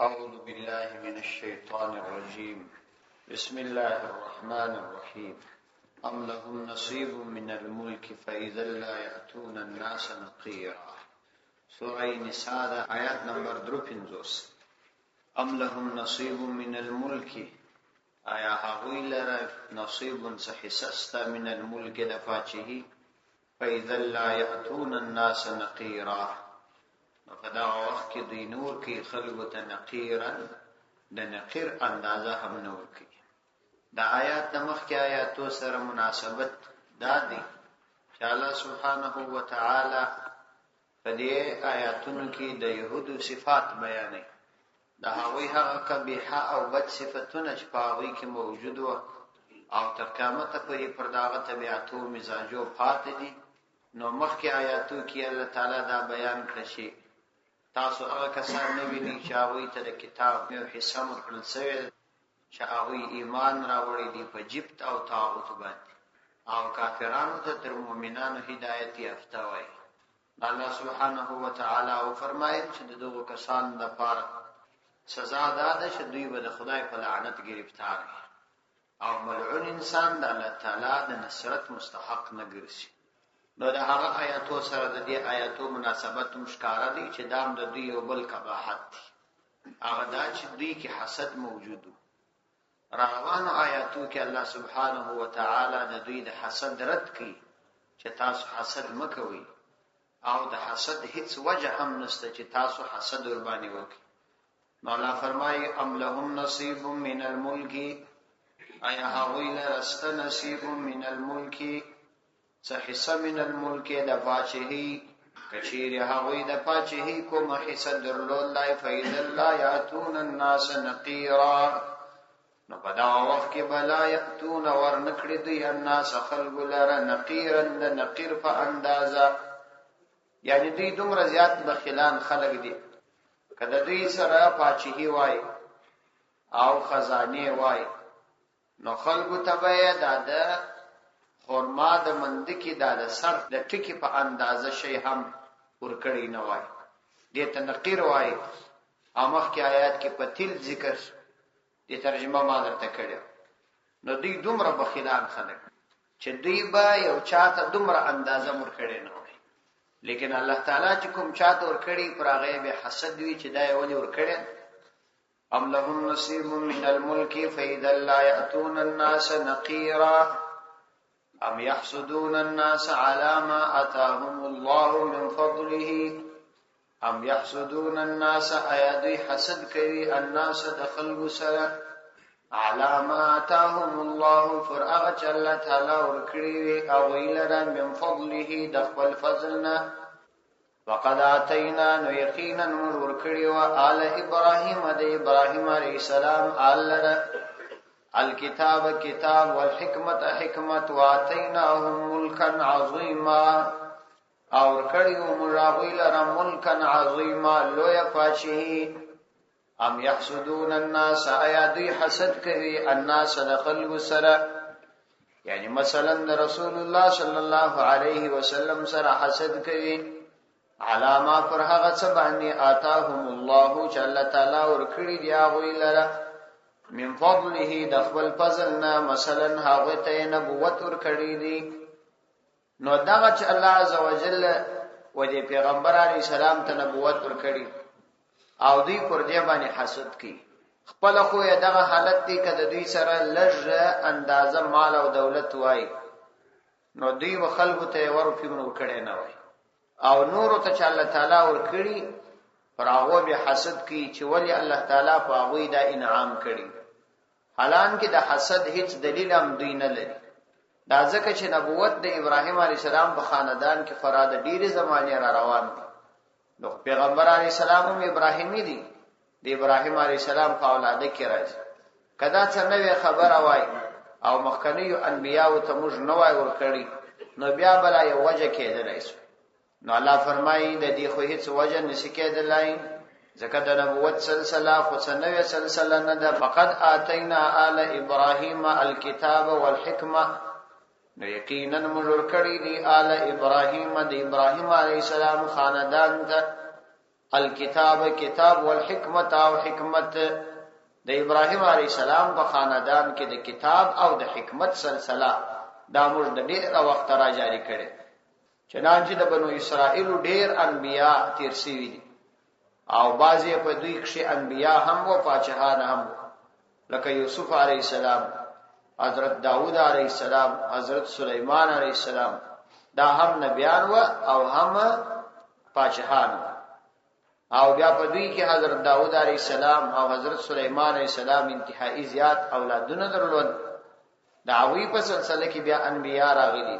أعوذ بالله من الشيطان الرجيم. بسم الله الرحمن الرحيم. أم لهم نصيب من الملك فإذا لا يأتون الناس نقيرا. سورة نساء آيات نمبر 53. أم لهم نصيب من الملك، آیا هغوی لره نصیب حصه من الملک د پاچهی، فإذا لا يأتون الناس نقيرا، نو په دغه وخت کې دوی نور کې خلکو ته نقیرا د نقیر اندازه هم نه ورکوي. د آیات د مخکې آیاتو سره مناسبت دا دی چې الله سبحانه وتعالی په دې آیاتونو کې د یهودو صفات بیانوي، د هغوی هغه قبیحه او بد صفتونه چې په هغوی کې موجود وو او تر قیامته پورې پر دغه طبیعتو مزاجو پاتې دي. نو مخکې آیاتو کې الله تعالی دا بیان کړی چې تاسو هغه کسان نه وینئ چې هغوی ته د کتاب یو حصه ورکړل شوې ده چې هغوی ایمان راوړی دي په جبت او طاغوت باندې، او کافرانو ته تر مؤمنانو هدایت یافته وایي. الله سبحانه وتعالی فرمایي چې دغو کسانو لپاره سزا دا ده چې دوی به د خدای په لعنت گرفتار وي او ملعون انسان د الله تعالی د نصرت مستحق نه ګرځي. نو د هغه آیاتو سره د دې آیاتو مناسبت مشکاره دی چې دام د دوی یو بل قباحت دی، هغه دا چې دوی کې حسد موجود و. روانو آیاتو کې الله سبحانه وتعالی د دوی د حسد رد کوي چې تاسو حسد مکوئ، او د حسد هیڅ وجه هم نشته چې تاسو حسد ور باندې وکړئ. نو الله فرمایي ام لهم نصیب من الملک، آیا هغوی لره شته نصیب من الملک، څه حصه من الملک د پاچهي، کچیرې هغوی د پاچهي کومه حصه درلودلای، فإذا لا یأتون الناس نقیرا، نو په دغه وخت کې به لا یأتون ورنکړي دوی الناس خلکو لره نقیرا د نقیر په اندازه، یعنی دوی دومره زیات بخیلان خلک دي که د دوی سره پاچهي وای او خزانه وای، نو خلکو ته به یې دا د خورما د مندکې دا د سر د ټکي په اندازه شی هم ورکړی نه وای، دې ته نقیر وای. او مخکې آیات کې پتیل ذکر دې ترجمه ما درته کړې. نو دوی دومره بخیلان خلک چې دوی به یو چاته دومره اندازه ورکړی نه وای، لیکن الله تعالی چې کوم چاته ورکړي پر هغه به حسد وي چې دا یې ولې ورکړي. ام لهم نصیب من الملک فإذا لا يأتون الناس نقیرا ام يحسدون الناس على ما آتاهم الله من فضله، ام يحسدون الناس آیا دوی حسد کوي الناس د خلکو سره على ما آتاهم الله پر هغه چې الله تعالی ورکړي وي هغوی لره من فضله د خپل فضلنا، وقد آتینا نو یقینا موږ ورکړي و آل ابراهیم د ابراهیم علیه السلام آل لره الکتاب کتاب والحکمت حکمت واتیناهم ملکا عظیما، اور کړیو موږ هغوی لره ملکا عظیما لوی پاچهي. ام یحسدون الناس آیا دوی حسد کوي الناس د خلکو سره، یعنی مثلا د رسول الله صلی الله علیه وسلم سره حسد کوي علاما پر هغه څه باندې آتاهم الله چې الله تعالی ورکړي دی هغوی لره من فضله د خپل فضلنا، مثلا هغه ته نبوت ورکړي دي. نو دغه چې الله عزوجل و دې پیغمبر علی السلام ته نبوت ورکړي او دوی پر دې باندې حسد کوي، خپل خو یې دغه حالت دی کده دوی سره لږ اندازه مال او دولت وای، نو دوی و خلکو ته ورکړي ورکړي نه وای، او نور ته چې الله تعالی ورکړي پر هغه به حسد کوي چې ولی الله تعالی په هغه دا انعام کړي، حالانکه د حسد هیڅ دلیل هم دوی نه لري. دا ځکه چې نبوت د ابراهیم علی السلام په خاندان کې فراد ډیره زمانه را روان دي، نو پیغمبر علی السلام هم ابراهیمی دي، د ابراهیم علی السلام په اولاده کې راځي. کدا څه نوې خبره وای او مخکنیو انبیاو ته موږ نه وای ورکړي، نو بیا بلا یو وجه کېدلای شي. نو الله فرمایي د دې خو هیڅ وجه نشي کېدلای، ځکه د نبوت سلسله خو څنوې سلسله نه ده. فقد آتینا آل ابراهیم الکتاب والحکمه، نو یقینا موږ ورکړي دي آل ابراهیم د ابراهیم علیه السلام خاندان ته الکتاب کتاب والحکمت او حکمت. د ابراهیم علیه السلام په خاندان کې د کتاب او د حکمت سلسله دا موږ د ډېر وخت را جاری کړي. چنانچه د بنو اسرائیل ډېر انبیا تیر شوي دي او بعضی په دوی کې انبیا هم او پاچاهان هم، لکه یوسف علیه السلام، حضرت داوود علیه السلام، حضرت سلیمان علیه السلام. دا هم نبیان و او هم پاچاهان و. او بیا په دوی کې حضرت داوود علیه السلام او حضرت سلیمان علیه السلام انتهایی زیات اولادونه درلود. دا هغوی په سلسله کې بیا انبیا راغلي.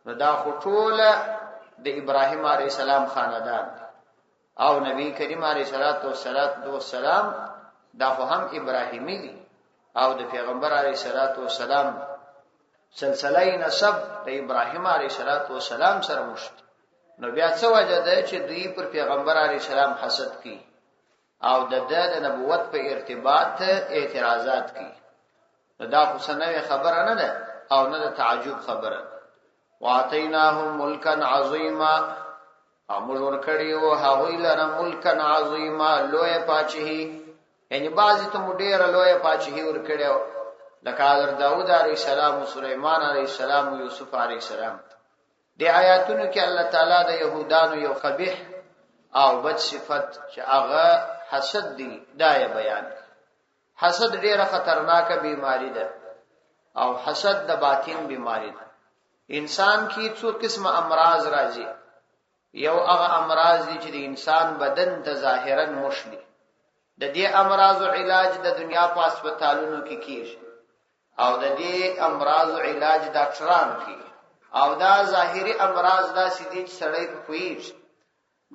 نو دا خو ټول د ابراهیم علیه السلام خاندان او نبی کریم علیه السلام دا خو هم ابراهیمی دي او د پیغمبر علیه السلام سلسله نسب د ابراهیم علیه السلام سره مشت. نو بیا څه وجه ده چې دوی پر پیغمبر علیه السلام حسد کوي او د نبوت په ارتباط اعتراضات کوي؟ نو دا خو سنوي خبره نه ده او نه د تعجب خبره. واتیناهم ملکا عظیما، موږ ورکړیو هغوی لره ملکا عظیما، لویه پاچهي. یعنی بعضی ته مو ډېره لویه پاچهي ورکړیو، لکه حضرت داود علیه السلام او سلیمان علیه السلام او یوسف علیه السلام. د آیاتونو کې الله تعالی د یهودانو یو قبیح او بد صفت چې هغه حسد دی دا یې بیان. حسد ډېره خطرناکه بیماری ده او حسد د باطن بیماری ده. انسان کې څو قسمه امراض راځي. یو هغه امراض دي چې د انسان بدن ته ظاهرا مشلي. د دې امراض علاج د دنیا په هسپتالونو کې کیږي او د دې امراض علاج ډاکټران کوي. او دا ظاهري امراض دا سيدي سړی په کوي.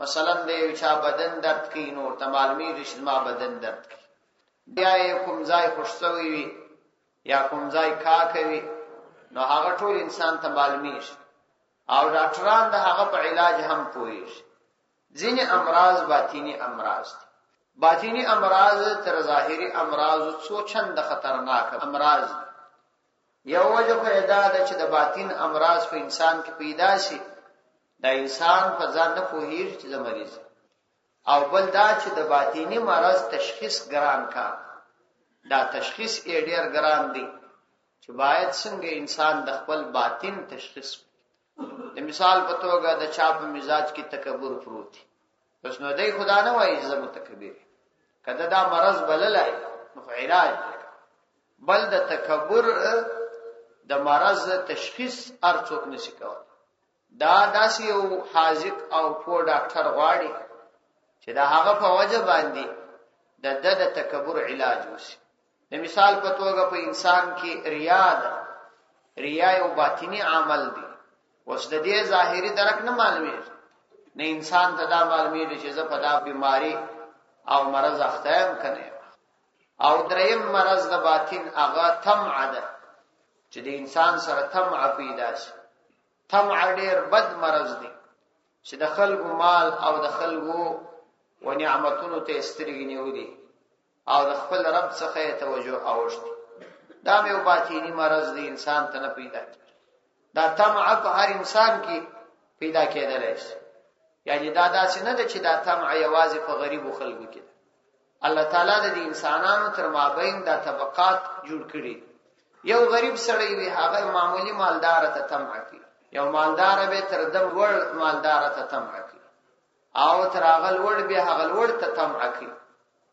مثلا د یو چا بدن درد کوي نو ته معلومي رشد ما بدن درد کوي. بیا کوم ځای خوشسوي وي یا کوم ځای کا کوي نو هغه ټول انسان ته معلومي شي او ډاکټران د هغه په علاج هم پوهیږي. ځینې امراض باطینی امراض دي. باطینی امراض تر ظاهري امراض څو چند خطرناک امراض دي. یو وجه پیدا ده چې د باطن امراض په انسان کې پیدا شي، دا انسان په ځان نه پوهیږي چې د مریض، او بل دا چې د باطینی مرض تشخیص ګران کا. دا تشخیص یې ډېر ګران دی چې باید څنګه انسان د خپل باطن تشخیص. د مثال په توګه د چا په مزاج کې تکبر پروت دی، پس نو دی خدا نه وایي زه متکبر. کله دا مرض بللای نو علاج بل د تکبر د مرض تشخیص ارڅوک نشي کولای. دا داسې یو حاذق او پوه ډاکټر غواړي چې دا هغه په وجه باندې د تکبر علاج وشي. د مثال په توګه په انسان کې ریا یو باطینی عمل دی. اوس د دې ظاهري درک نه معلومیږي، نه انسان ته دا معلومیږي چې زه په دا بیماری او مرض اخته یم کنه. او دریم مرض د باطن هغه طمع ده چې د انسان سره طمع پیدا شي. طمع ډېر بد مرض دی چې د خلکو مال او د خلکو و نعمتونو ته سترګې نیولې او د خپل رب څخه توجه اوښتي. دا یو باطینی مرض دی، انسان ته نه پیدا کیږي. دا طمع په هر انسان کې پیدا کېدلی شي. یعنی دا داسې نه ده چې دا طمع یوازې په غریبو خلکو کې ده. الله تعالی د انسانانو تر مابین دا طبقات جوړ کړي. یو غریب سړی وي هغه معمولی مالدار ته طمع کوي، یو مالدار به تر دم ور مالدار ته طمع کوي، او تر هغه لوړ به هغه لوړ ته طمع کوي.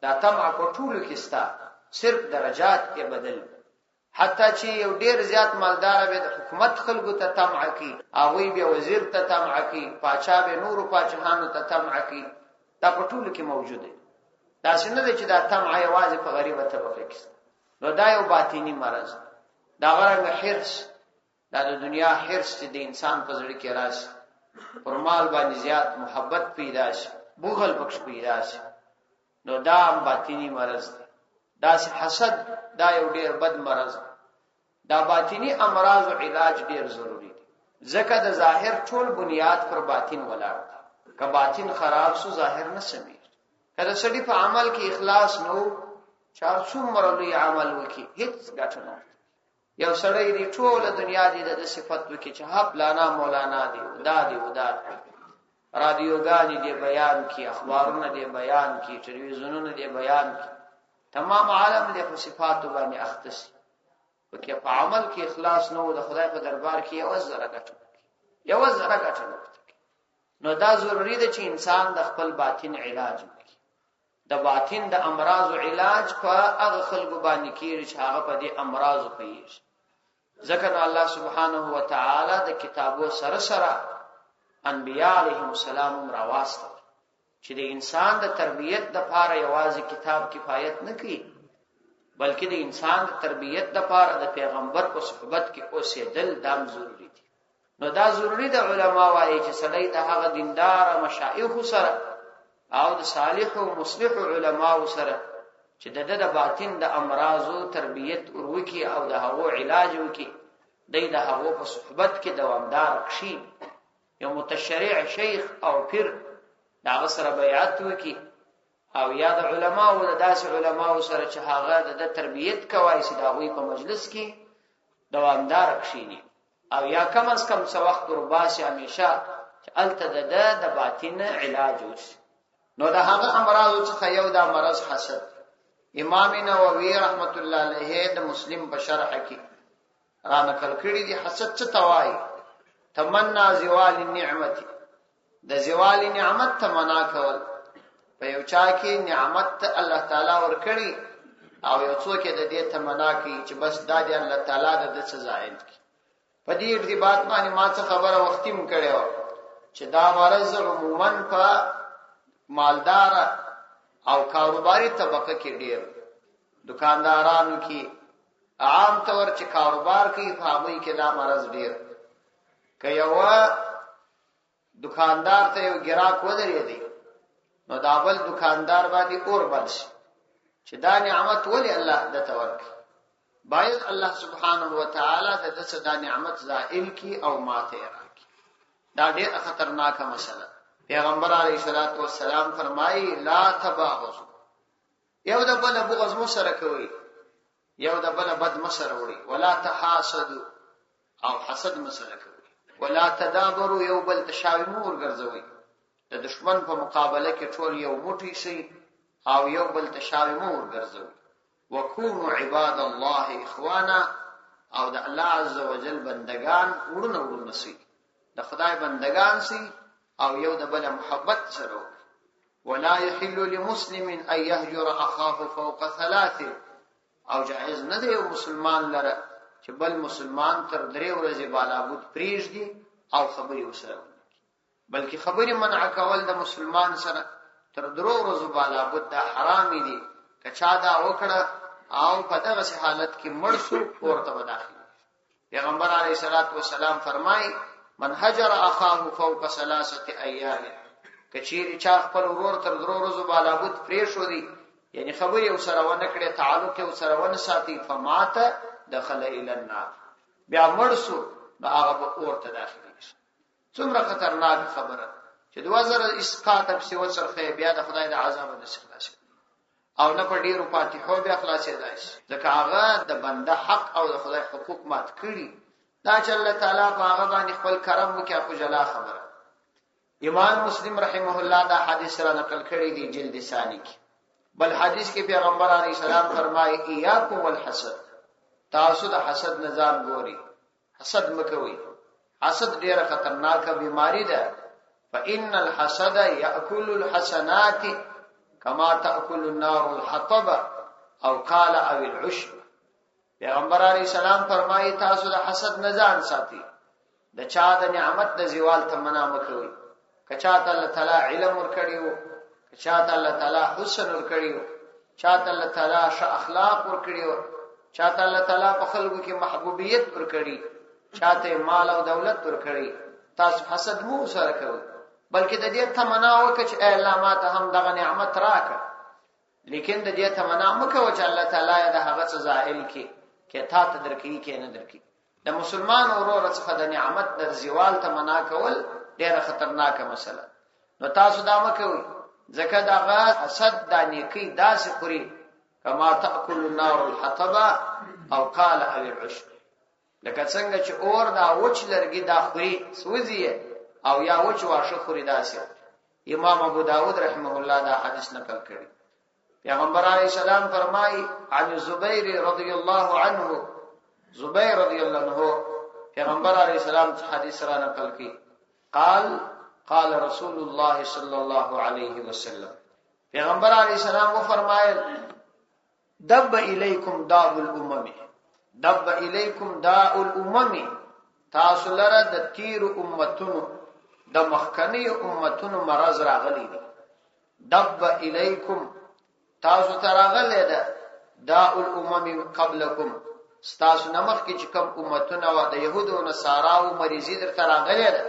دا طمع په ټولو کې ستا، صرف درجات کې بدل. حتی چې یو ډیر زیات مالدار به د حکومت خلکو ته طمع کوي، هغه به وزیر ته طمع کوي، پاچا به نورو پاچاهانو ته طمع کوي. دا په ټولو کې موجود دی. دا څنګه دی چې دا طمع یوازې په غریبه طبقه کې. نو دا یو باطینی مرض. دا غره حرص، دا د دنیا حرص چې د انسان په زړه کې راشي، پر مال باندې زیات محبت پیدا شي، بخل پکښ پیدا شي. نو دا هم باطینی مرض دی. دا حسد دا یو ډیر بد مرض. دا باطینی امراض او علاج ډیر ضروری دي، ځکه د ظاهر ټول بنیاد پر باطن ولاړ دی. که باطن خراب سو ظاهر نه سمي. کله سړي په عمل کې اخلاص نو چار څومره لوی عمل وکي هیڅ ګټه نه. یو سړی دی ټول دنیا دی د صفات وکي چې ها پلانا مولانا دی دا دی ودا، رادیوګانې دې بیان کی، اخبارونه دې بیان کی، ټلویزیونونه دې بیان کی، تمام عالم دې په صفاتو باندې اخته شي، پکې په عمل کې اخلاص نه و، د خدای په دربار کې یو ذره ګټه نه نو دا ضروری ده چې انسان د خپل باطن علاج وکړي. د باطن د امراض علاج په هغه خلکو باندې کېږي چې هغه په دې امراض پیږي. ځکه الله سبحانه و تعالی د کتابو سره سره انبیاء علیهم السلام راواسته چې د انسان د تربیت لپاره یوازې کتاب کفایت نه کوي، بلکې د انسان د تربیت لپاره د پیغمبر په صحبت کې اوسېدل دام ضروری دي. نو دا ضروری د علما وايي چې سړی د هغه دیندار مشایخ سره او د صالح او مصلح علما سره چې د باطن د امراضو تربیت وروکي او د هغو علاج وکي، د هغو په صحبت کې دوامدار شي. یو متشریع شیخ او پیر دا سره بیعت وکي، او یا د علما او د داسې علما سره چې هغه د تربیت کوي چې دا وی په مجلس کې دوامدار شي، او یا کم از کم څو وخت ورباسي همیشه چې الته د باطن علاج وشي. نو د هغه امراض څخه یو د مرض حسد. امام نووي رحمت الله علیه د مسلم په شرح کې را نقل کړی دی حسد څه توای: تمنا زوال النعمت، د زوال نعمت تمنا کول. په یو چا کې نعمت الله تعالی ورکړي او یو څوک د دې تمنا کوي چې بس دا دی الله تعالی د څه زائد کی. په دې ارتباط باندې ما څه خبره وختیم کړو چې دا مرض عموما په مالدار او کاروباري طبقه کې ډیر، دکاندارانو کې عام طور چې کاروبار کوي په هغه کې دا مرض ډیر. که یو دکاندار ته یو ګراک ودرېږي نو دا بل دکاندار باندې اور بل شي چې دا نعمت ولې الله د تورک، باید الله سبحانه و تعالی د دې نعمت زائل کی او ماته راکي. دا ډېر خطرناک مسله. پیغمبر علیه الصلاۃ والسلام فرمایي لا تباغضوا، یو د بل بغض مو سره کوي، یو د بل بد مسره وړي، ولا تحاسدوا او حسد مسره کوي، ولا تدابروا یو بل تشاوی مو ورګرځوي. د دشمن په مقابله کې ټول یو موټی شي او یو بل تشاوی مو ورګرځوي. وکونوا عباد الله اخوانا، او د الله عز وجل بندگان ورونه سي، د خدای بندگان سي او یو د بل محبت سره. ولا يحل لمسلم ان يهجر اخاه فوق ثلاث، او جائز نه دی مسلمان لره چې بل مسلمان تر 3 ورځې بالا بود پریږدي او خبري وسره، بلکې خبري منع کول د مسلمان سره تر 3 ورځې بالا بود دا حرام دي. کچا دا وکړه او په دغه حالت کې مرسو ورته داخلي. پیغمبر علیه الصلاۃ والسلام فرمای من هجر اخاه فوق 3 ایام، کچیر چا خپل ورور تر 3 ورځې بالا بود پرې شو دي، یعنی خبري وسره ونه کړي، تعلق وسره ونه ساتي، فمات دخل الى النار، بیا مرسو دا هغه ورته داخلي. څومره خطرناک خبره چې د وزر اسقاط په سی وسرخه بیا د خدای د عذاب د خلاص او نه په ډیرو فاتحو بیا خلاصې داش، ځکه هغه د بنده حق او د خدای حقوق مات کړي. دا چې الله تعالی په هغه باندې خپل کرم وکړي په جلا خبره. امام مسلم رحمه الله دا حدیث را نقل کړی دی جلد ثانی کې. بل حدیث کې پیغمبر علیه السلام فرمایي ایاکم والحسد، تاسو د حسد نظام ګوري، حسد مکوئ. حسد ډیره خطرناکه بیماری ده. فإن الحسد يأكل الحسنات كما تأكل النار الحطب او قال او العشب. پیغمبر علیه السلام فرمایي تاسو د حسد نه ځان ساتئ، د چا د نعمت د زوال تمنا مکوئ. کچا ته الله تعالی علم ورکړیو، کچا ته الله تعالی حسن ورکړیو، چا ته الله تعالی ښه اخلاق ورکړیو، چا ته الله تعالی په خلکو کې محبوبیت ورکړي، چاته مال او دولت ورکړي، تاسو حسد مو سره کوئ، بلکې د دې تمنا وکړه چې الله ما ته هم دغه نعمت راکړه. لیکن د دې تمنا مکوه چې الله تعالی د هغه څه زائل کی کې تا ته درکې کې نه درکې. د مسلمان اورور څخه د نعمت د زوال تمنا کول ډیره خطرناکه مسله. نو تاسو دا مکوئ، ځکه دغه حسد د نیکی داسې خوري کما تاكل النار الحطب او قال او العشب، لکه څنګه چې اور دا وچ لرګي دا خوري سوځي او یا وچ واښه خوري داسې. امام ابو داود رحمه الله دا حدیث نقل کړی. پیغمبر علیه السلام فرمایي عن زبیر رضی الله عنه، زبیر رضی الله عنه پیغمبر علیه السلام حدیث را نقل کړي. قال رسول الله صلی الله علیه وسلم، پیغمبر علیه السلام فرمایل دب الیکم داء الامم، دب الیکم داء الامم، تاسو لره د تیر امتونو د مخکنی امتونو مرض راغلی دی. دب الیکم تاسو تراغلی ده داء الامم قبلکم، ستاسو نمخ کې چې کوم امتونه و د يهودو او نصاراو مریضی در تراغلی ده.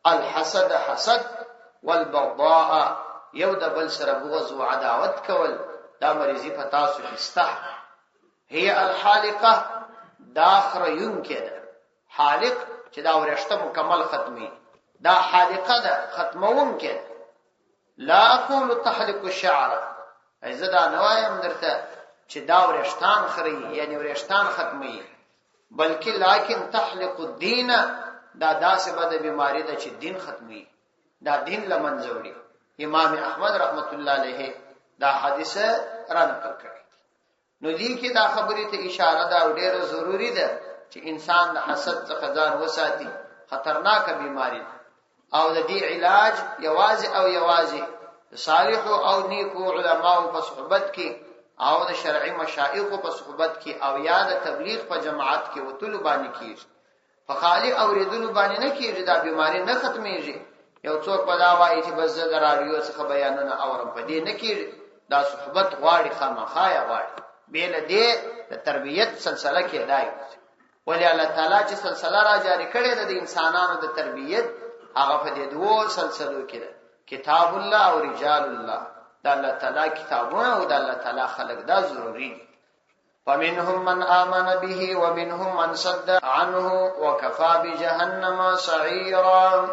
الحسد حسد، والبغضاء یو د بل سره بغض او عداوت کول، دا مریضی په تاسو کې سته. هي الحالقه، دا خریون کې ده. حالق چې دا ورشته مکمل ختمي، دا حالقه ده ختمون کې. لا اقول تحلق الشعر، ایزدا نوایم درته چې دا ورشتان خري یعنی ورشتان ختمي، بلکې لکن تحلق الدين، دا داسې بده بیماری ده چې دین ختمي، دا دین لمنځوري. امام احمد رحمت الله علیه دا حدیثه را نقل کړي. نو دې کې دا خبرې ته اشاره ده او ډیره ضروری ده چې انسان د حسد څخه ځان وساتي، خطرناک بیماری ده. او د دې علاج یوازې صالح او نیکو علماء په صحبت کې او د شرعي مشایخ په صحبت کې او یا د تبلیغ په جماعت کې وتلو باندې کیږي. په خالی اوریدلو باندې نه کیږي، دا بیماری نه ختميږي. یو څوک په دا وایي چې بس د رادیو څخه بیانونه اورم، په دې نه کیږي. دا صحبت غواړي، خامخایا غواړي. بیل دې د تربیت سلسله کې دای. ولی الله تعالی چې سلسله را جاری کړې ده د انسانانو د تربیت، هغه په دې دوه سلسلو کې ده، کتاب الله او رجال الله. د الله تعالی کتابونه او د الله تعالی خلق دا ضروری دي. فمنهم من آمن به ومنهم من صد عنه وكفى بجهنم سعيرا.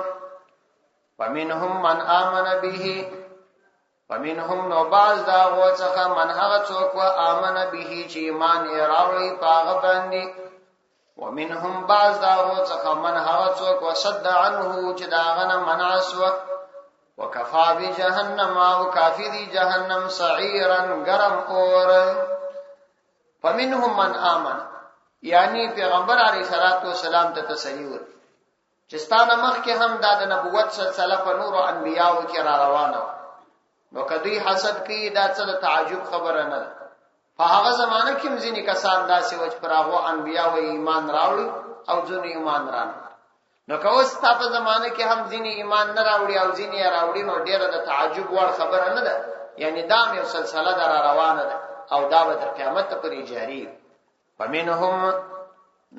ومنهم من آمن به، ومنهم نو باز دا غوڅخه من هغه څوک آمن به چې ایمان یې راوړي پاغه باندې. ومنهم باز دا غوڅخه من هغه څوک وصد عنه چې دا غنه منع سو. وكفى بجهنم، او کافی دی جهنم سعيرا گرم اور. فمنهم من آمن، یعنی پیغمبر علیه الصلاۃ والسلام ته تسلیور چې ستانه مخ کې هم د نبوت سلسله په نور او انبیاء کې را روانه و. نو کدی حسد کوي دا څه د تعجب خبره نه ده. په هغه زمانه کې مزینی کسان داسې وج پر هغه انبیاء او ایمان راوړي او ځنی ایمان رانه. نو کوس په زمانه کې هم ځینی ایمان نه راوړي او ځینی راوړي، نو ډیره د تعجب وړ خبره نه ده. یعنی دا یو سلسله در روانه ده او دا به تر قیامت پورې جاری. فمنهم،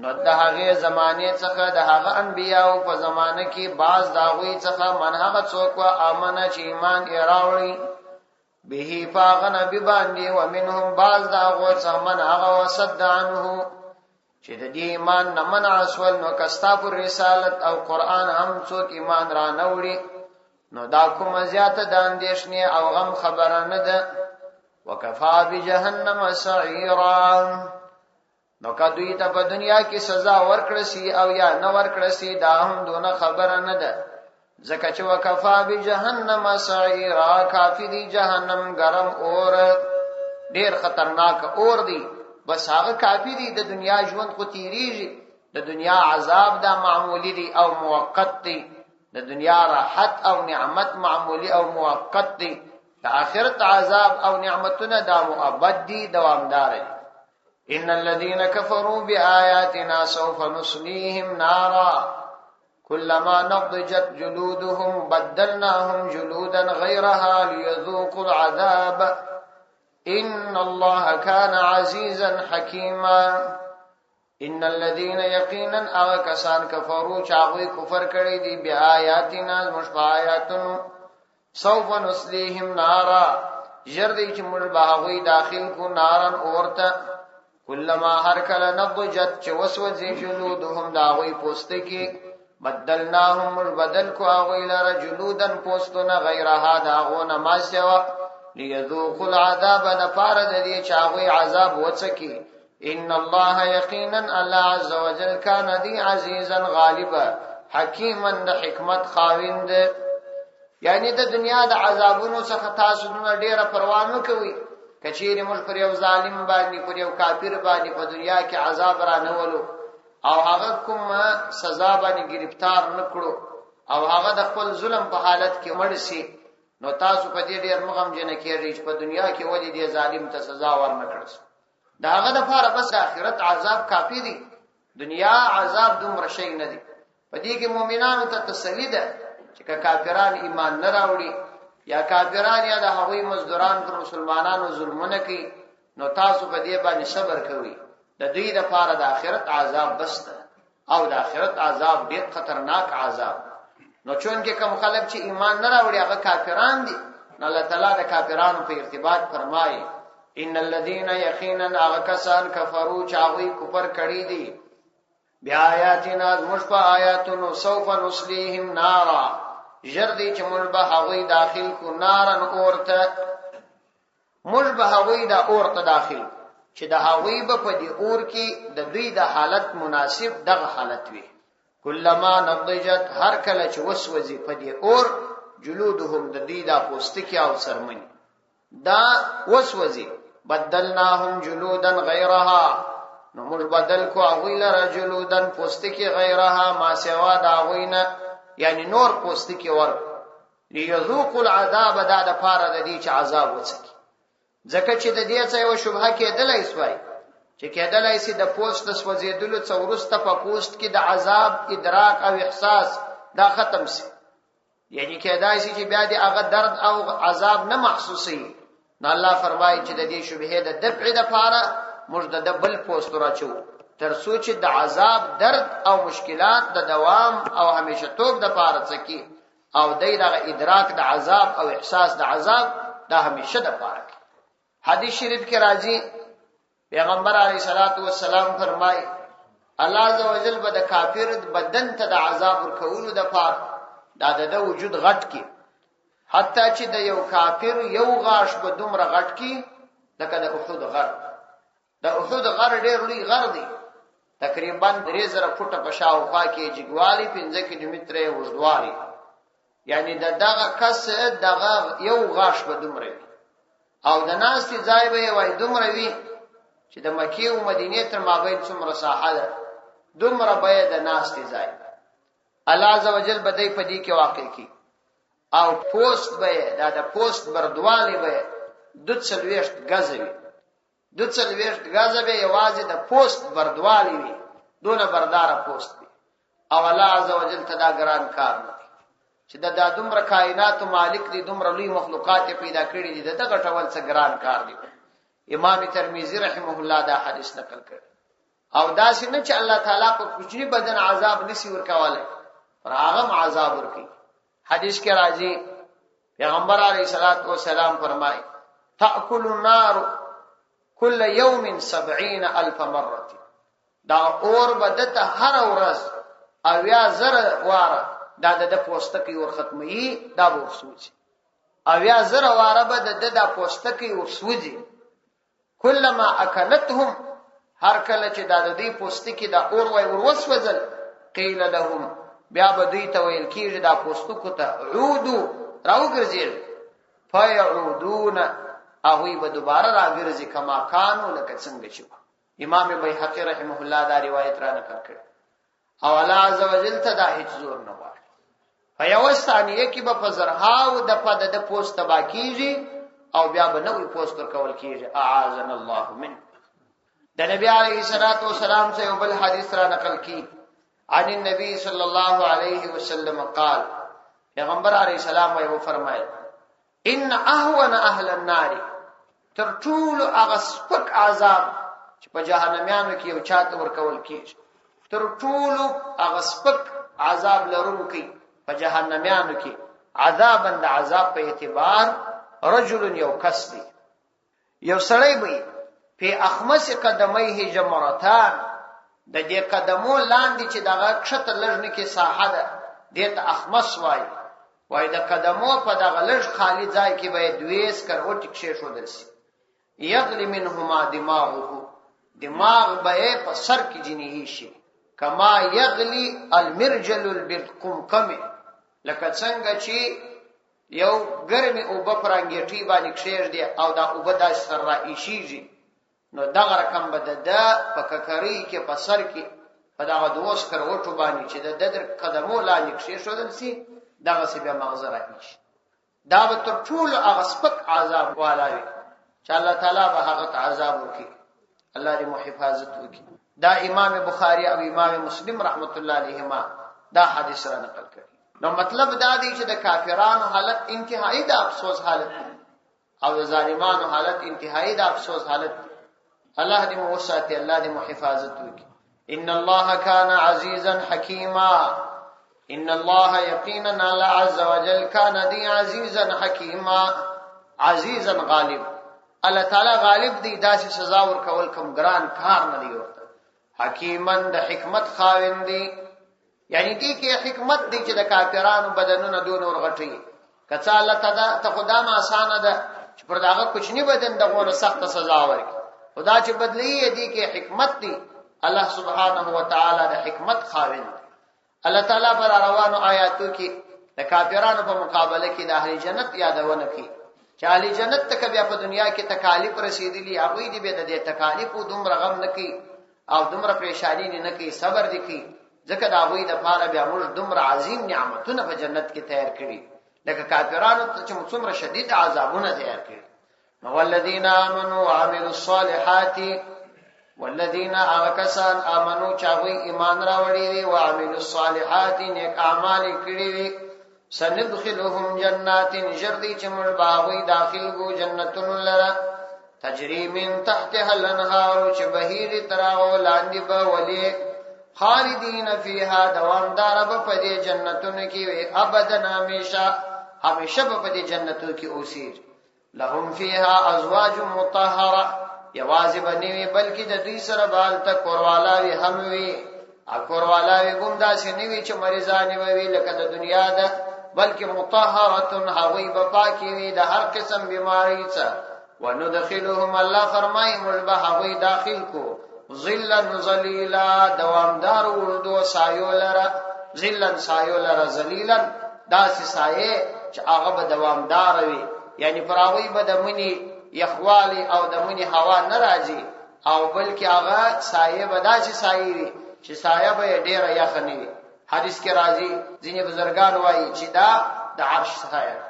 نو د هغه زمانه څخه د هغه انبیاء په زمانه کې باز داوی څخه من هغه څوک امنه چې ایمان یې راوړي به فاغ نبی باندې. ومنهم باز داوی څخه من هغه وصد عنه چې د دې ایمان نه منع اسول. نو کستا پر رسالت او قران هم څوک ایمان را نوړي، نو دا کوم زیاته د اندیشنې او غم خبره نه ده. وکفا بجهنم سعیرا، نو کدوی ته په دنیا کې سزا ورکړه سي او یا نه ورکړه سي، دا هم دونه خبره نه ده. ځکه چې وکفا بجهنم سعیرا، کافی دی جهنم ګرم اور، ډیر خطرناک اور دی. بس هغه کافی دی، د دنیا ژوند خو تیریږي، د دنیا عذاب دا معمولی دی او موقت دی، د دنیا راحت او نعمت معمولی او موقت دی، د آخرت عذاب او نعمتونه دا مؤبد دي، دوامدار دي. ان الذين كفروا بآياتنا سوف نصليهم نارا كلما نضجت جلودهم بدلناهم جلودا غيرها ليذوقوا العذاب ان الله كان عزيزا حكيما. ان الذين يقينا اغكسان كفروا چاغوي کفر کړي دي بآياتنا مشفاعاتن سوف نصليهم نارا، جردی چې موږ باغوي داخل کو نارن اورته. کلما هر کله نضجت چې وسوځي جلودهم داغوي پوستکی، بدلناهم بدل کو اغوی لره جلودن پوستونه غیرها داغونه ما سوا ليذوقوا العذاب نفار د دې چاغوي عذاب وڅکی. ان الله یقینا الله عز وجل کان دی عزیزا غالبا حکیما د حکمت خاوند. یعنی د دنیا د عذابونو څخه تاسو نه ډیره پروا نه کوي. کچېرې موږ پر یو ظالم باندې پر یو کافر باندې په دنیا کې عذاب را نولو او هغه کوم سزا باندې گرفتار نکړو او هغه د خپل ظلم په حالت کې مړ شي، نو تاسو په دې ډیر مغمجن کېږئ چې په دنیا کې ولې دې ظالم ته سزا ورنکړل. دا هغه د لپاره بس د آخرت عذاب کافی دی، دنیا عذاب دومره شي نه دی. په دې کې مؤمنانو ته تسلی ده چې کافران ایمان نه راوړي یا کافران یا د هغوی مزدوران پر مسلمانانو ظلمونه کوي، نو تاسو په دې باندې صبر کوئ. د دوی لپاره د آخرت عذاب بس ده او د آخرت عذاب ډیر خطرناک عذاب. نو چون کې کوم خلک چې ایمان نه راوړي هغه کافران دي، نو الله تعالی د کافرانو په ارتباط فرمایي ان الذين يقينا اغكسان كفروا چاوي کفر کړي دي بیا آیاتنا مشبه آیاتونو سوف نسلیهم نارا جردی چې مشبه هغوی داخل کو نارن اورته، مشبه هغوی دا اورته داخل چې د هغوی په دې اور کې د دوی د حالت مناسب دغه حالت وي. کلما نضجت هر کله چې وسوځي په دې اور جلودهم د دې د پوستکی او سرمنی دا وسوځي بدلناهم جلودا غیرها، نو موږ بدل کو هغوی لره جلودن پوستکی غیرها ما سوا دا هغوینا یعنی نور پوستکی ور لیذوقوا العذاب دا د پاره د دې چې عذاب وڅکي. ځکه چې د دې څه یو شبهه کېدلای سوای چې کېدلای سي د پوست د سوځېدلو څو وروسته په پوست کې د عذاب ادراک او احساس دا ختم سي، یعنی کېدای سي چې بیا د هغه درد او عذاب نه محسوسي. نو الله فرمایي چې د دې شبهه د دفع لپاره موږ د بل پوست راچو تر څو چې د عذاب درد او مشکلات د دوام او همیشه توب د پاره څکی او دغه ادراک د عذاب او احساس د عذاب دا همیشه د پاره. حدیث شریف کې راځي پیغمبر علیه الصلاۃ والسلام فرمایي الله عزوجل به د کافر بدن ته د عذاب ورکولو د پاره د وجود غټ کی، حتی چې د یو کافر یو غاښ به دومره غټ کی لکه د احد غر. د احد غر ډېر لوی غر دی، تقریبا 3000 فوټه په شاوخوا کې جګوالی 15 کیلومتره اوږدوالی، یعنی دغه کس دغه یو غاښ به دومره وي او د ناستي ځای به وای دومره وي چې د مکې او مدینې تر مابین څومره ساحه ده دومره به د ناستي ځای. الله عزوجل به دې په دې کې واقع کی او پوست به د پوست بردوالی به 240 غزوي، 240 غزوي یوازې د پوست بردوالی وي، دونه بردار پوست وي. او الله عزوجل تدا ګران کار نه چې د دومره کائنات مالک دی، دومره لوی مخلوقات پیدا کړی دي، دغه ټول څه ګران کار دی. امام ترمذی رحمه الله دا حدیث نقل کړ. او دا څنګه چې الله تعالی په کوچنی بدن عذاب نسی ورکواله پر هغه عذاب ورکي. حدیث کې راځي پیغمبر علیه الصلاۃ والسلام فرمایي تاکل النار كل يوم 70,000 مره، دا اور بدته هر ورځ او یا زره واره دا د پوستکی ور ختمي دا ورسوځي او یا زره واره به د پوستکی ورسوځي. کلمہ اکلتهم هر کله چې دا د دې پوستکی دا اور وای ورسوځل قیل لهم بیا به دوی ته ویل کیږي دا پوستکو ته عودو راوګرځي فیعودون هغوی به دوباره راګرځي کما کانو لکه څنګه چې امام بیهقی رحمه الله دا روایت را نقل کړ. او الله عزوجل ته دا هیڅ زور نه وایي فیوستانیه کې به فزرهاو د پد د پوست تبا کیږي او بیا به نوې پوست ورکول کیږي. اعاذنا الله من. د نبی علیه الصلاۃ والسلام څخه یو بل حدیث را نقل کی عن النبي صلی الله علیه وسلم قال پیغمبر علیه السلام یې فرمایي ان اهون اهل النار تر ټول هغه سپک عذاب چې په جهنميانو کې یو چاته ورکول کیږي، تر ټول هغه سپک عذاب لرونکي په جهنميانو کې عذابن د عذاب په اعتبار رجل یو کس دی، یو سړی وي په اخمس قدمه جمرتان د دې قدمو لاندې چې دغه کښته لږنه کې ساحه ده دته اخمس وای د قدمو په دغه لږ خالی ځای کې به دویس کروټ کې شودل شي یغلی منهما دماغه، دماغ به په سر کې جنې شي کما یغلی المرجل بالقمقم، لکه څنګه چې یو ګرمي اوبه پرانګېټي باندې کښېږدي او دا اوبه داسې سر رائشیږي، نو دغه رقم به د په ککرۍ کې په سر کې په دغه دوه سکروټو باندې چې د در قدمو لاندې کښېښودل سي، دغسې بیا مغزه رائشي. دا به تر ټولو هغه سپک عذاب والا وي چې الله تعالی به هغه ته عذاب وکړي. الله دې مو حفاظت وکړي. دا امام بخاری او امام مسلم رحمت الله علیهما دا حدیث را نقل کړي. نو مطلب دا دی چې د کافرانو حالت انتهایی د افسوس حالت دی او د ظالمانو حالت انتهایی د افسوس حالت دی. الله دې مو وساتي، الله دې مو حفاظت وکړي. ان الله كان عزيزا حكيما، ان الله يقينا الله عز وجل كان دي عزيزا حكيما، عزيزا غالب. الله تعالی غالب دی، داسې سزا ورکول کوم ګران کار نه دی ورته. حکیما د حکمت خاوند دی، یعنی دې کې حکمت دی چې د کافرانو بدنونه دون ورغټي. کڅا الله تعالی ته خدا ما آسان ده چې پر داغه کوچنی بدن دغه سخت سزا ورکړي. خدا چې بدلی دې کې حکمت دی. الله سبحانه و تعالی د حکمت خاوند. الله تعالی پر روانو آیاتو کې د کافرانو په مقابله کې د اهل جنت یادونه کوي چې اهل جنت ته بیا په دنیا کې تکالیف رسیدلی، هغه دې به د تکالیفو دومره غم نه کوي او دومره پریشانی نه کوي، صبر دي کوي، ځکه دا هغه د پاره بیا موږ دومره عظیم نعمتونه په جنت کې تیار کړي، لکه کافرانو ته چې څومره شدید عذابونه تیار کړي. نو والذین آمنوا وعملوا الصالحات، والذین آکسان آمنو چاوی ایمان راوړي وي، وعملوا الصالحات نیک اعمال کړي وي، سندخلهم جنات جردی چې موږ باغوي داخل گو جنتون لرا، تجری من تحتها الانهار چې بهیر تراو لاندې به ولي، خالدین فیها دوامدار به په دې جنتونو کې وي، ابدا همیشه به په دې جنتونو کې اوسیر. لهم فیها ازواج مطهره، یوازې بنوي بلکې د دوی سره بالته کوروالاوي هم وي. ا کوروالاوي ګم داسې نه وي چې مریضان وي لکه د دنیا ده، بلکې مطهره هغوی به پاکي وي د هر قسم بیماری څخه. وندخلهم الله فرمایي موږ به هغوی داخل کو ظلا ظلیلا، دوامدار وردو سایو لره، ظلا سایو لره، ظلیلا داسې سایه چې هغه به دوامدار وي، یعنی پراوی به د منی یخوالی او د منی هوا ناراضي، او بلکې هغه سایه به داسې سایه وي چې سایه به ډیره یخ نه وي. حدیث کې راځي ځینې بزرګان وایي چې دا د عرش سایه ده.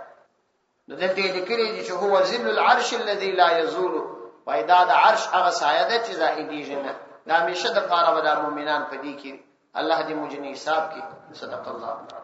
دلته لیکلي دي چې هو ظل العرش الذي لا يزول، وای دا د عرش هغه سایه ده چې زائدیږي نه، دا همیشه د پاره د مؤمنان په دې کې. الله دې موږ نه حساب کې. صدق الله.